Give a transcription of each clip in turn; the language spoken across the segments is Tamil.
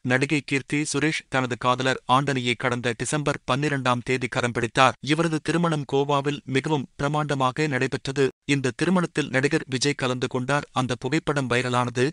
நடிகை கீர்த்தி சுரேஷ் தனது காதலர் ஆண்டனியை கடந்த டிசம்பர் 12ஆம் தேதி கரம் பிடித்தார். இவரது திருமணம் கோவாவில் மிகவும் பிரமாண்டமாக நடைபெற்றது. இந்த திருமணத்தில் நடிகர் விஜய் கலந்து கொண்டார். அந்த புகைப்படம் வைரலானது.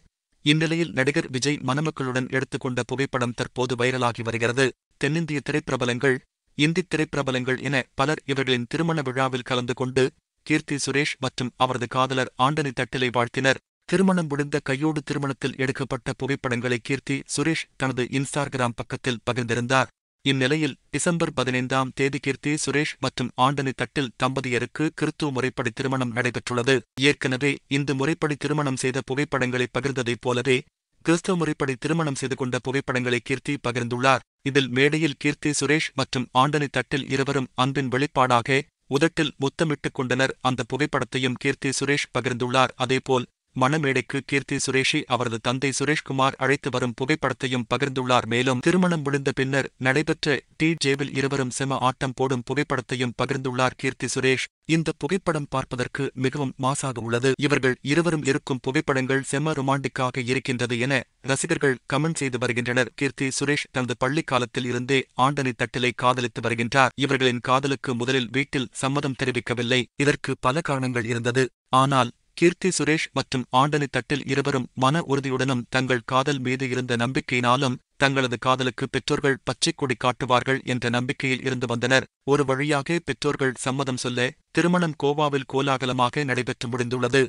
இந்நிலையில் நடிகர் விஜய் மணமக்களுடன் எடுத்துக்கொண்ட புகைப்படம் தற்போது வைரலாகி வருகிறது. தென்னிந்திய திரைப்பிரபலங்கள், இந்தித் திரைப்பிரபலங்கள் என பலர் இவர்களின் திருமண விழாவில் கலந்து கொண்டு கீர்த்தி சுரேஷ் மற்றும் அவரது காதலர் ஆண்டனி தட்டிலை வாழ்த்தினர். திருமணம் முடிந்த கையோடு திருமணத்தில் எடுக்கப்பட்ட புகைப்படங்களை கீர்த்தி சுரேஷ் தனது இன்ஸ்டாகிராம் பக்கத்தில் பகிர்ந்திருந்தார். இந்நிலையில் டிசம்பர் 15ஆம் தேதி கீர்த்தி சுரேஷ் மற்றும் ஆண்டனி தட்டில் தம்பதியருக்கு கிறித்துவ முறைப்படி திருமணம் நடைபெற்றுள்ளது. ஏற்கனவே இந்து முறைப்படி திருமணம் செய்த புகைப்படங்களை பகிர்ந்ததைப் போலவே கிறிஸ்தவ முறைப்படி திருமணம் செய்து கொண்ட புகைப்படங்களை கீர்த்தி பகிர்ந்துள்ளார். இதில் மேடையில் கீர்த்தி சுரேஷ் மற்றும் ஆண்டனி தட்டில் இருவரும் அன்பின் வெளிப்பாடாக உதட்டில் முத்தமிட்டுக் கொண்டனர். அந்த புகைப்படத்தையும் கீர்த்தி சுரேஷ் பகிர்ந்துள்ளார். அதேபோல் மணமேடைக்கு கீர்த்தி சுரேஷை அவரது தந்தை சுரேஷ்குமார் அழைத்து வரும் புகைப்படத்தையும் பகிர்ந்துள்ளார். மேலும் திருமணம் முடிந்த பின்னர் நடைபெற்ற டிஜேவில் இருவரும் செம ஆட்டம் போடும் புகைப்படத்தையும் பகிர்ந்துள்ளார் கீர்த்தி சுரேஷ். இந்த புகைப்படம் பார்ப்பதற்கு மிகவும் மாசாக உள்ளது. இவர்கள் இருவரும் இருக்கும் புகைப்படங்கள் செம ரொமாண்டிக்காக இருக்கின்றது என ரசிகர்கள் கமெண்ட் செய்து வருகின்றனர். கீர்த்தி சுரேஷ் தனது பள்ளி காலத்தில் இருந்தே ஆண்டனி தட்டிலை காதலித்து வருகின்றார். இவர்களின் காதலுக்கு முதலில் வீட்டில் சம்மதம் தெரிவிக்கவில்லை. இதற்கு பல காரணங்கள் இருந்தது. ஆனால் கீர்த்தி சுரேஷ் மற்றும் ஆண்டனி தட்டில் இருவரும் மன உறுதியுடனும் தங்கள் காதல் மீது இருந்த நம்பிக்கையினாலும் தங்களது காதலுக்கு பெற்றோர்கள் பச்சைக் கொடி காட்டுவார்கள் என்ற நம்பிக்கையில் இருந்து வந்தனர். ஒரு வழியாக பெற்றோர்கள் சம்மதம் சொல்ல திருமணம் கோவாவில் கோலாகலமாக நடைபெற்று முடிந்துள்ளது.